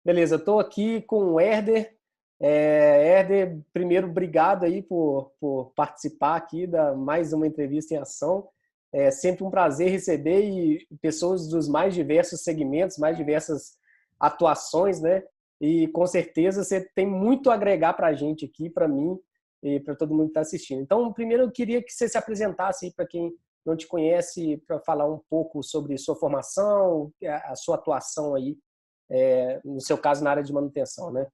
Beleza, estou aqui com o Herder. Herder, primeiro, obrigado aí por participar aqui da mais uma entrevista em ação. É sempre um prazer receber pessoas dos mais diversos segmentos, mais diversas atuações, né? E com certeza você tem muito a agregar para a gente aqui, para mim e para todo mundo que está assistindo. Então, primeiro eu queria que você se apresentasse para quem não te conhece, para falar um pouco sobre sua formação, a sua atuação aí no seu caso, na área de manutenção, né?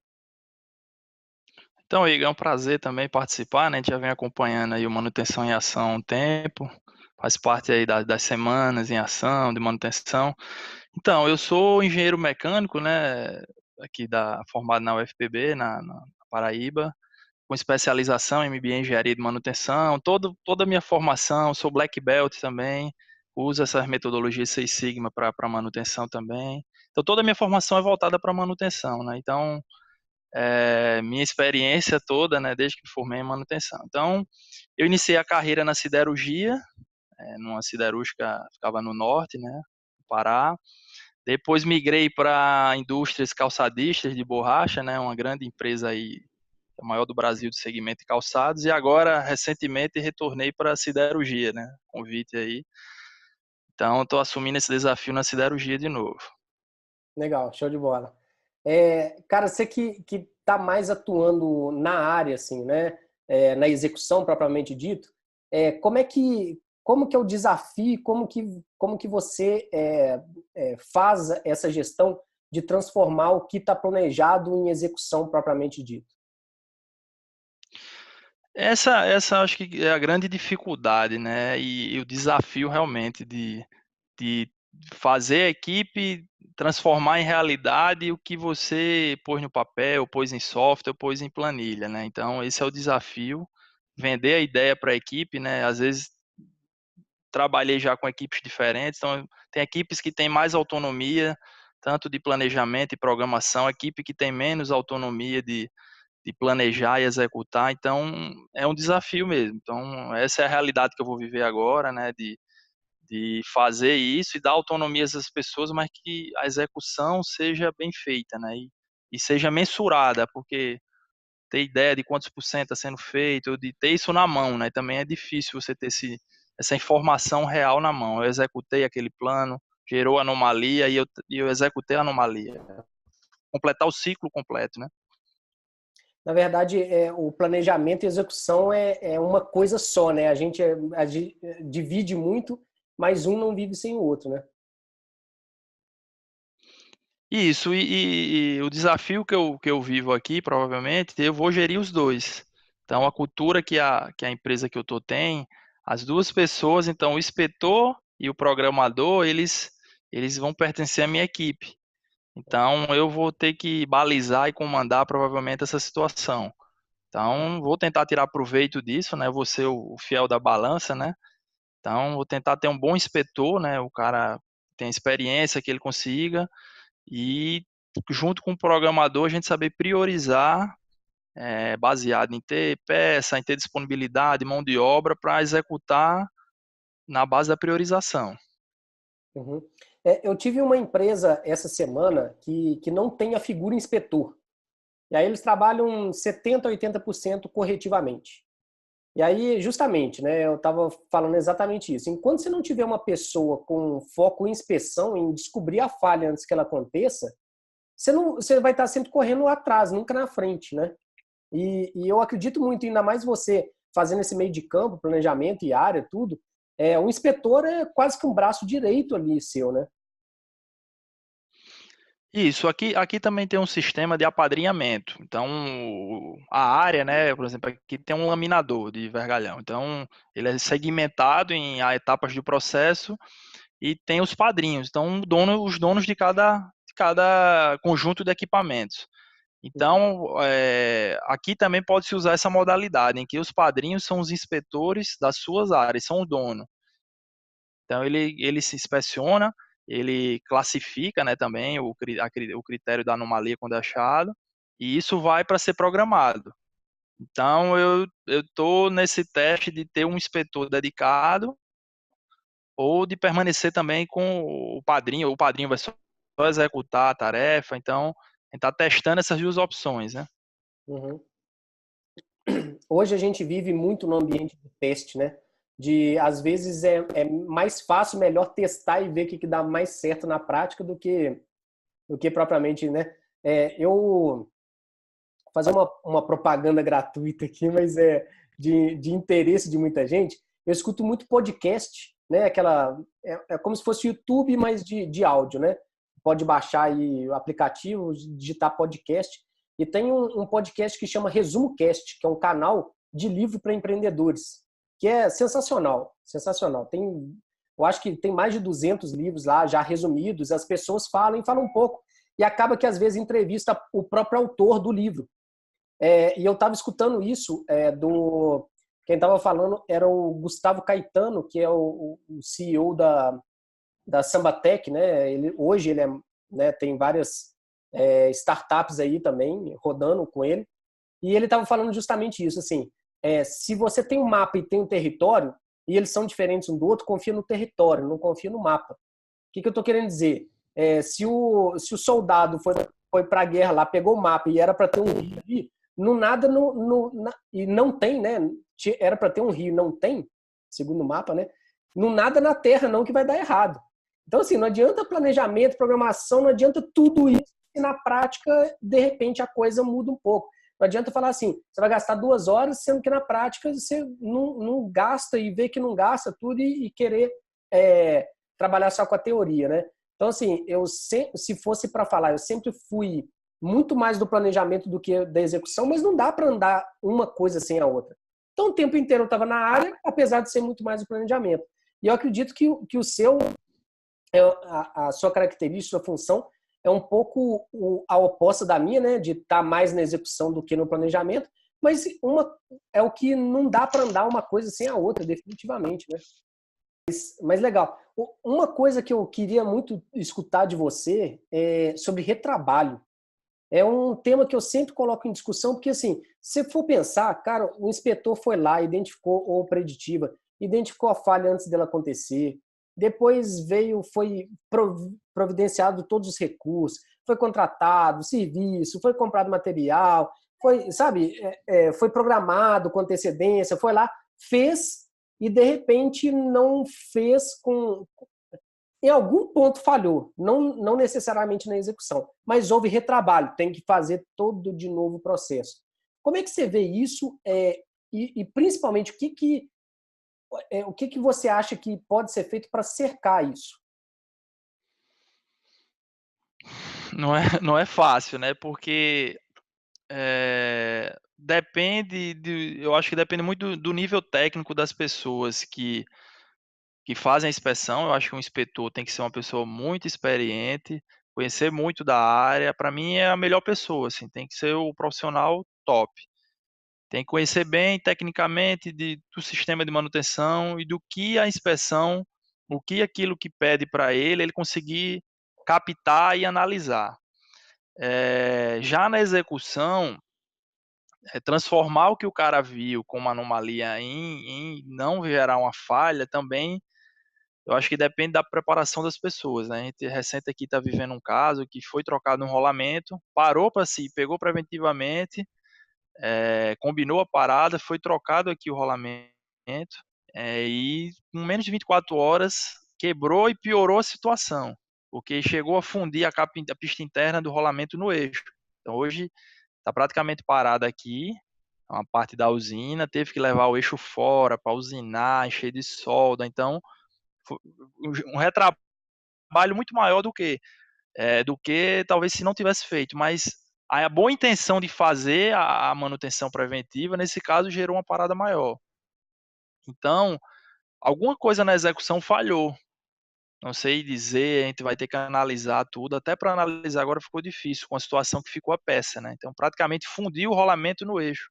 Então, Igor, é um prazer também participar, né? A gente já vem acompanhando aí o Manutenção em Ação há um tempo, faz parte aí das semanas em ação, de manutenção. Então, eu sou engenheiro mecânico, né? Formado na UFPB, na Paraíba, com especialização em MBA em Engenharia de Manutenção. Toda a minha formação, sou Black Belt também, uso essas metodologias Six Sigma para manutenção também. Então, toda a minha formação é voltada para manutenção, né? Então, minha experiência toda, né, desde que me formei em manutenção. Então, eu iniciei a carreira na siderurgia, numa siderúrgica, ficava no norte, né, no Pará. Depois migrei para indústrias calçadistas de borracha, né, uma grande empresa aí, a maior do Brasil de segmento de calçados. E agora, recentemente, retornei para a siderurgia, né, convite aí. Então, estou assumindo esse desafio na siderurgia de novo. Legal, show de bola. Cara, você que está mais atuando na área, assim, né? Na execução propriamente dito, como que é o desafio, como que você faz essa gestão de transformar o que está planejado em execução propriamente dito? Essa acho que é a grande dificuldade, né? E o desafio realmente de fazer a equipe transformar em realidade o que você pôs no papel, pôs em software, pôs em planilha, né? Então, esse é o desafio, vender a ideia para a equipe, né? Às vezes trabalhei já com equipes diferentes, então tem equipes que têm mais autonomia, tanto de planejamento e programação, equipe que tem menos autonomia de planejar e executar, então é um desafio mesmo. Então, essa é a realidade que eu vou viver agora, né? De fazer isso e dar autonomia a essas pessoas, mas que a execução seja bem feita, né? E seja mensurada, porque ter ideia de quantos por cento está sendo feito, ou de ter isso na mão, né? Também é difícil você ter essa informação real na mão. Eu executei aquele plano, gerou anomalia e eu executei a anomalia. Completar o ciclo completo, né? Na verdade, o planejamento e execução é uma coisa só, né? A gente divide muito, mas um não vive sem o outro, né? Isso, e o desafio que eu vivo aqui, provavelmente, eu vou gerir os dois. Então, a cultura que a empresa que eu tô tem, as duas pessoas, então, o inspetor e o programador, eles vão pertencer à minha equipe. Então, eu vou ter que balizar e comandar, provavelmente, essa situação. Então, vou tentar tirar proveito disso, né? Vou ser o fiel da balança, né? Então, vou tentar ter um bom inspetor, né? O cara tem experiência, que ele consiga e junto com o programador a gente saber priorizar, baseado em ter peça, em ter disponibilidade, mão de obra para executar na base da priorização. Uhum. Eu tive uma empresa essa semana que não tem a figura inspetor. E aí eles trabalham 70, 80% corretivamente. E aí, justamente, né, eu estava falando exatamente isso. Enquanto você não tiver uma pessoa com foco em inspeção, em descobrir a falha antes que ela aconteça, você vai estar sempre correndo atrás, nunca na frente, né? E eu acredito muito, ainda mais você fazendo esse meio de campo, planejamento e área, tudo, o inspetor é quase que um braço direito ali seu, né? Isso, aqui também tem um sistema de apadrinhamento. Então, a área, né, por exemplo, aqui tem um laminador de vergalhão. Então, ele é segmentado em etapas do processo e tem os padrinhos. Então, os donos de cada conjunto de equipamentos. Então, aqui também pode-se usar essa modalidade, em que os padrinhos são os inspetores das suas áreas, são o dono. Então, ele se inspeciona, ele classifica, né, também o critério da anomalia quando é achado, e isso vai para ser programado. Então, eu estou nesse teste de ter um inspetor dedicado ou de permanecer também com o padrinho vai só executar a tarefa. Então, gente está testando essas duas opções, né? Uhum. Hoje a gente vive muito no ambiente de teste, né? Às vezes é mais fácil, melhor testar e ver o que dá mais certo na prática do que propriamente, né? Eu fazer uma propaganda gratuita aqui, mas de interesse de muita gente. Eu escuto muito podcast, né? É como se fosse YouTube, mas de áudio, né? Pode baixar aí o aplicativo, digitar podcast. E tem um podcast que chama Resumo Cast, que é um canal de livro para empreendedores, que é sensacional, sensacional. Eu acho que tem mais de 200 livros lá já resumidos, as pessoas falam um pouco, e acaba que às vezes entrevista o próprio autor do livro. E eu estava escutando isso quem estava falando era o Gustavo Caetano, que é o CEO da Sambatec, né? Hoje ele né, tem várias startups aí também rodando com ele. E ele estava falando justamente isso, assim, se você tem um mapa e tem um território, e eles são diferentes um do outro, confia no território, não confia no mapa. O que eu estou querendo dizer? Se o soldado foi para a guerra lá, pegou o mapa e era para ter um rio ali, no nada, e não tem, né? Era para ter um rio, não tem, segundo o mapa, né? No nada na terra não que vai dar errado. Então, assim, não adianta planejamento, programação, não adianta tudo isso, e na prática, de repente, a coisa muda um pouco. Não adianta falar assim, você vai gastar 2 horas, sendo que na prática você não gasta e vê que não gasta tudo e querer trabalhar só com a teoria, né? Então, assim, se fosse para falar, eu sempre fui muito mais do planejamento do que da execução, mas não dá para andar uma coisa sem a outra. Então, o tempo inteiro eu estava na área, apesar de ser muito mais do planejamento. E eu acredito que o seu, a sua característica, a sua função, é um pouco a oposta da minha, né? De estar mais na execução do que no planejamento, mas é o que não dá para andar uma coisa sem a outra, definitivamente, né? Mas legal. Uma coisa que eu queria muito escutar de você é sobre retrabalho. É um tema que eu sempre coloco em discussão, porque assim, se for pensar, cara, o inspetor foi lá, identificou ou preditiva, identificou a falha antes dela acontecer, depois foi providenciado todos os recursos, foi contratado serviço, foi comprado material, foi, sabe, foi programado com antecedência, foi lá, fez e de repente não fez em algum ponto falhou, não necessariamente na execução, mas houve retrabalho, tem que fazer todo de novo o processo. Como é que você vê isso e principalmente o que você acha que pode ser feito para cercar isso? Não é fácil, né? Porque eu acho que depende muito do nível técnico das pessoas que fazem a inspeção. Eu acho que um inspetor tem que ser uma pessoa muito experiente, conhecer muito da área. Para mim é a melhor pessoa, assim, tem que ser o profissional top. Tem que conhecer bem tecnicamente do sistema de manutenção e do que a inspeção, o que aquilo que pede para ele conseguir captar e analisar. Já na execução, transformar o que o cara viu como anomalia em não gerar uma falha também, eu acho que depende da preparação das pessoas, né? A gente recente aqui está vivendo um caso que foi trocado um rolamento, parou para si, pegou preventivamente, combinou a parada, foi trocado aqui o rolamento, e com menos de 24 horas quebrou e piorou a situação, porque chegou a fundir a pista interna do rolamento no eixo. Então hoje está praticamente parada aqui, uma parte da usina, teve que levar o eixo fora para usinar, encher de solda. Então, foi um retrabalho muito maior do que talvez se não tivesse feito. Mas a boa intenção de fazer a manutenção preventiva, nesse caso, gerou uma parada maior. Então, alguma coisa na execução falhou. Não sei dizer, a gente vai ter que analisar tudo. Até para analisar agora ficou difícil com a situação que ficou a peça, né? Então, praticamente fundiu o rolamento no eixo.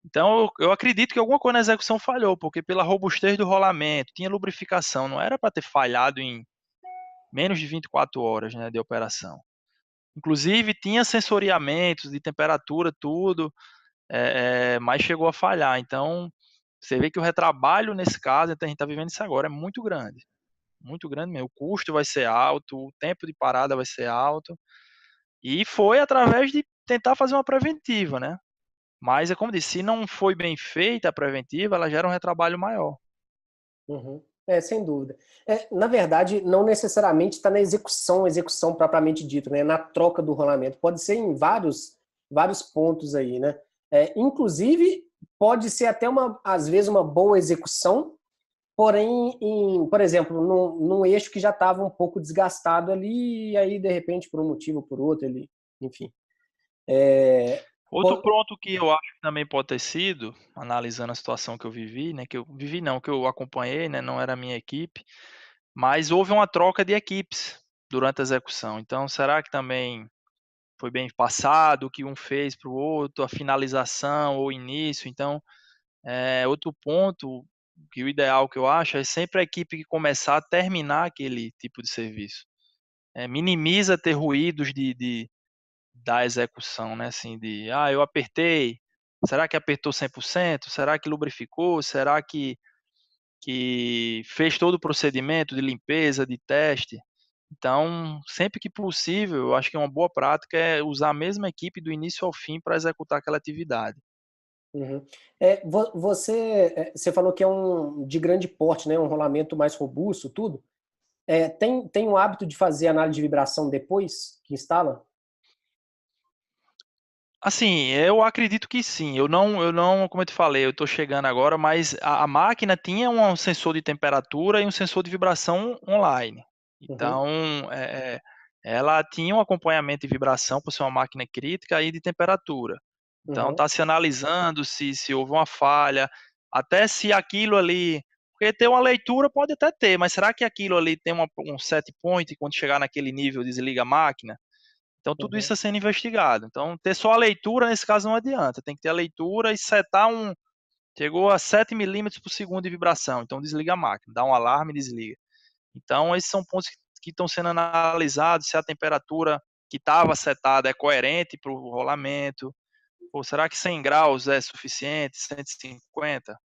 Então, eu acredito que alguma coisa na execução falhou, porque pela robustez do rolamento, tinha lubrificação, não era para ter falhado em menos de 24 horas, né, de operação. Inclusive, tinha sensoriamentos de temperatura, tudo, mas chegou a falhar. Então, você vê que o retrabalho nesse caso, então a gente está vivendo isso agora, é muito grande mesmo. O custo vai ser alto, o tempo de parada vai ser alto. E foi através de tentar fazer uma preventiva, né? Mas é como eu disse, se não foi bem feita a preventiva, ela gera um retrabalho maior. Uhum. Sem dúvida. Na verdade, não necessariamente está na execução propriamente dito, né? Na troca do rolamento. Pode ser em vários pontos aí, né? Inclusive, pode ser até às vezes uma boa execução, porém, por exemplo, num eixo que já estava um pouco desgastado ali, e aí, de repente, por um motivo ou por outro, ele, enfim. Outro ponto que eu acho que também pode ter sido, analisando a situação que eu vivi, né, que eu vivi não, que eu acompanhei, né, não era a minha equipe, mas houve uma troca de equipes durante a execução. Então, será que também foi bem passado o que um fez para o outro, a finalização ou o início? Então, outro ponto que o ideal que eu acho é sempre a equipe que começar a terminar aquele tipo de serviço. Minimiza ter ruídos da execução, né? Assim, eu apertei, será que apertou 100%? Será que lubrificou? Será que fez todo o procedimento de limpeza, de teste? Então, sempre que possível, eu acho que uma boa prática é usar a mesma equipe do início ao fim para executar aquela atividade. Uhum. Você falou que é um de grande porte, né? Um rolamento mais robusto, tudo. Tem o hábito de fazer análise de vibração depois que instala? Assim, eu acredito que sim. Eu não, como eu te falei, eu estou chegando agora, mas a máquina tinha um sensor de temperatura e um sensor de vibração online. Uhum, Então, é, é, ela tinha um acompanhamento de vibração por ser uma máquina crítica e de temperatura. Então, uhum, está se analisando se houve uma falha, até se aquilo ali, porque ter uma leitura pode até ter, mas será que aquilo ali tem um set point e quando chegar naquele nível desliga a máquina? Então, tudo isso uhum, está sendo investigado. Então, ter só a leitura, nesse caso, não adianta. Tem que ter a leitura e setar um. Chegou a 7 milímetros por segundo de vibração. Então, desliga a máquina, dá um alarme e desliga. Então, esses são pontos que estão sendo analisados, se a temperatura que estava setada é coerente para o rolamento. Ou será que 100 graus é suficiente? 150?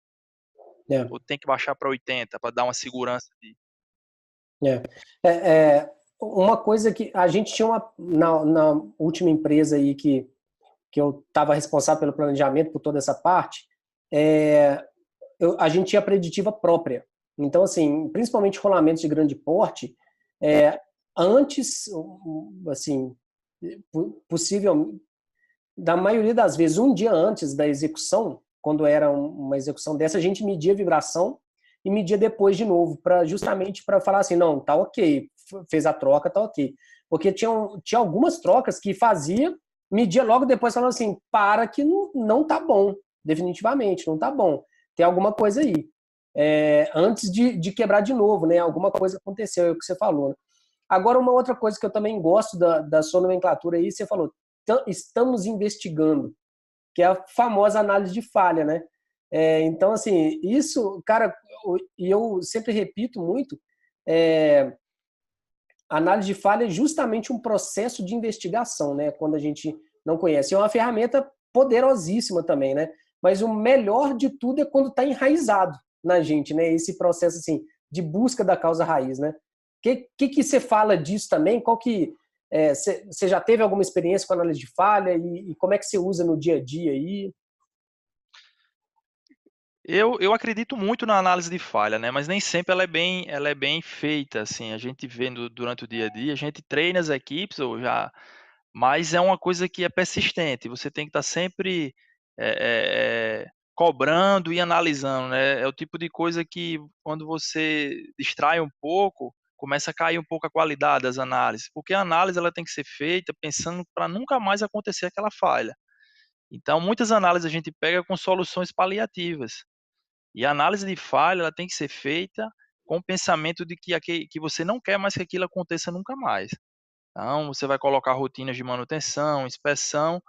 é, Ou tem que baixar para 80 para dar uma segurança de. é. É, uma coisa que a gente tinha na última empresa aí que eu estava responsável pelo planejamento, por toda essa parte, é, a gente tinha preditiva própria. Então, assim, principalmente rolamentos de grande porte, antes, assim, possível, da maioria das vezes, um dia antes da execução, quando era uma execução dessa, a gente media a vibração e media depois de novo, justamente para falar assim, não, tá ok, fez a troca, tá ok. Porque tinha algumas trocas que fazia, media logo depois falando assim, para que não tá bom, definitivamente, não tá bom. Tem alguma coisa aí. Antes de quebrar de novo, né? Alguma coisa aconteceu, é o que você falou. Né? Agora, uma outra coisa que eu também gosto da sua nomenclatura aí, você falou, estamos investigando, que é a famosa análise de falha, né? Então, assim, isso, cara, e eu sempre repito muito, é, a análise de falha é justamente um processo de investigação, né? Quando a gente não conhece. É uma ferramenta poderosíssima também, né? Mas o melhor de tudo é quando está enraizado na gente, né? Esse processo, assim, de busca da causa raiz, né? Que você fala disso também? Qual que você já teve alguma experiência com análise de falha e como é que você usa no dia a dia aí? Eu acredito muito na análise de falha, né? Mas nem sempre ela é bem feita, assim. A gente vê durante o dia a dia, a gente treina as equipes, ou já, mas é uma coisa que é persistente. Você tem que estar sempre cobrando e analisando, né? É o tipo de coisa que quando você distrai um pouco, começa a cair um pouco a qualidade das análises, porque a análise ela tem que ser feita pensando para nunca mais acontecer aquela falha. Então, muitas análises a gente pega com soluções paliativas. E a análise de falha ela tem que ser feita com o pensamento de que você não quer mais que aquilo aconteça nunca mais. Então, você vai colocar rotinas de manutenção, inspeção,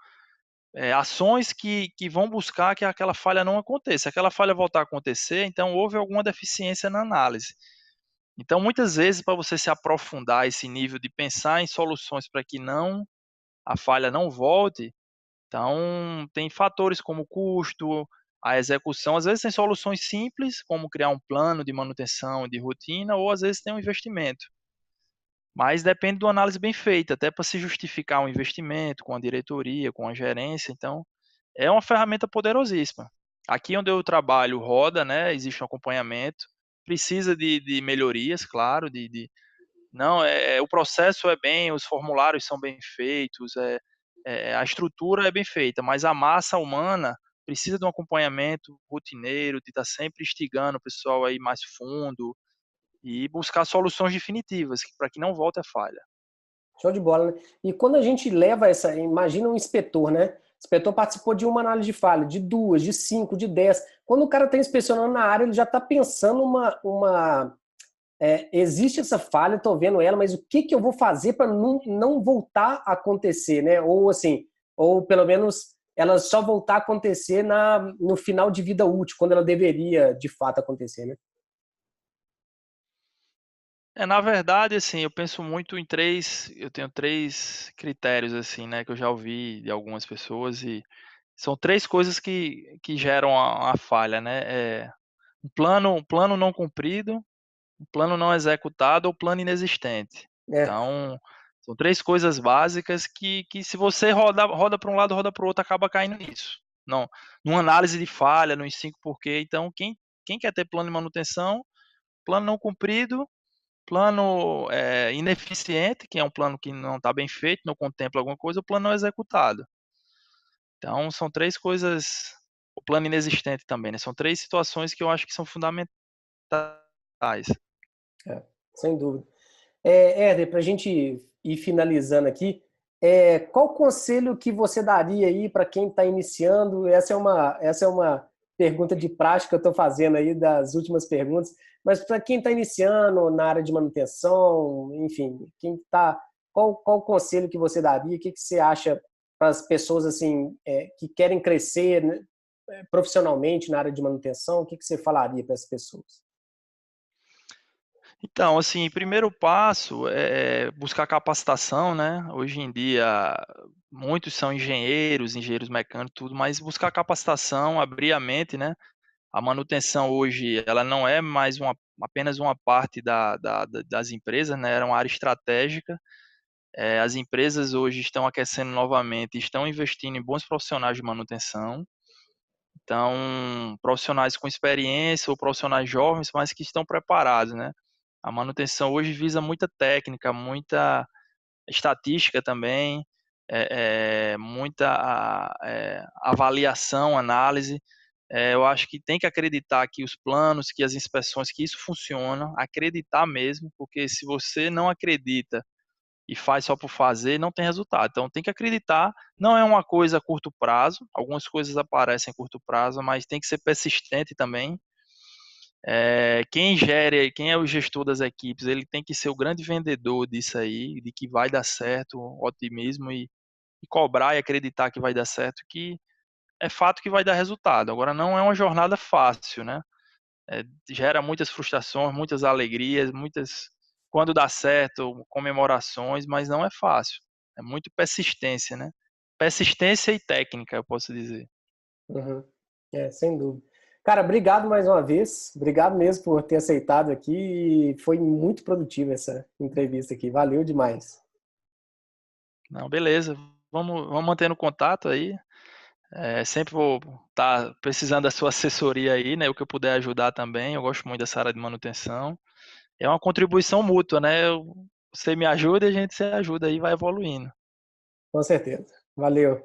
ações que vão buscar que aquela falha não aconteça. Se aquela falha voltar a acontecer, então houve alguma deficiência na análise. Então, muitas vezes, para você se aprofundar esse nível de pensar em soluções para que não a falha não volte, então, tem fatores como custo, a execução. Às vezes tem soluções simples, como criar um plano de manutenção de rotina, ou às vezes tem um investimento. Mas depende de uma análise bem feita, até para se justificar um investimento com a diretoria, com a gerência. Então, é uma ferramenta poderosíssima. Aqui onde eu trabalho roda, né? Existe um acompanhamento, precisa de melhorias, claro, não, o processo é bem, os formulários são bem feitos, a estrutura é bem feita, mas a massa humana precisa de um acompanhamento rotineiro, de estar sempre instigando o pessoal a ir mais fundo e buscar soluções definitivas para que não volte a falha. Show de bola, né? E quando a gente leva essa, imagina um inspetor, né? O inspetor participou de uma análise de falha, de duas, de cinco, de 10. Quando o cara está inspecionando na área, ele já está pensando existe essa falha, estou vendo ela, mas o que, que eu vou fazer para não voltar a acontecer, né? Ou assim, ou pelo menos ela só voltar a acontecer no final de vida útil, quando ela deveria de fato acontecer, né? Na verdade, assim, eu penso muito eu tenho três critérios, assim, né, que eu já ouvi de algumas pessoas e são três coisas que geram a falha, né? Um plano não cumprido, um plano não executado ou plano inexistente. É, Então, são três coisas básicas que se você roda para um lado, roda para o outro, acaba caindo nisso. Não, numa análise de falha, nos 5 porquê. Então, quem quer ter plano de manutenção, plano não cumprido, plano ineficiente, que é um plano que não está bem feito, não contempla alguma coisa, o plano não executado. Então, são três coisas, o plano inexistente também, né? São três situações que eu acho que são fundamentais. sem dúvida. Éder, para a gente ir finalizando aqui, qual conselho que você daria aí para quem está iniciando? Essa é uma pergunta de prática que eu estou fazendo aí das últimas perguntas, mas para quem está iniciando na área de manutenção, enfim, qual conselho que você daria? O que, que você acha para as pessoas assim que querem crescer, né, profissionalmente na área de manutenção? O que, que você falaria para essas pessoas? Então, assim, primeiro passo é buscar capacitação, né? Hoje em dia, muitos são engenheiros mecânicos, tudo, mas buscar capacitação, abrir a mente, né? A manutenção hoje, ela não é mais apenas uma parte das empresas, né? Era uma área estratégica. As empresas hoje estão aquecendo novamente, estão investindo em bons profissionais de manutenção. Então, profissionais com experiência ou profissionais jovens, mas que estão preparados, né? A manutenção hoje visa muita técnica, muita estatística também, muita avaliação, análise. Eu acho que tem que acreditar que os planos, que as inspeções, que isso funciona, acreditar mesmo, porque se você não acredita e faz só por fazer, não tem resultado. Então tem que acreditar, não é uma coisa a curto prazo, algumas coisas aparecem a curto prazo, mas tem que ser persistente também. Quem é o gestor das equipes, ele tem que ser o grande vendedor disso aí, de que vai dar certo, otimismo e cobrar e acreditar que vai dar certo, que é fato que vai dar resultado. Agora não é uma jornada fácil, né? Gera muitas frustrações, muitas alegrias, quando dá certo, comemorações, mas não é fácil. É muito persistência, né? Persistência e técnica, eu posso dizer. Uhum. Sem dúvida. Cara, obrigado mais uma vez. Obrigado mesmo por ter aceitado aqui. Foi muito produtiva essa entrevista aqui. Valeu demais. Não, beleza. Vamos mantendo contato aí. Sempre vou estar precisando da sua assessoria aí, né? O que eu puder ajudar também. Eu gosto muito dessa área de manutenção. É uma contribuição mútua, né? Você me ajuda e a gente se ajuda aí, vai evoluindo. Com certeza. Valeu.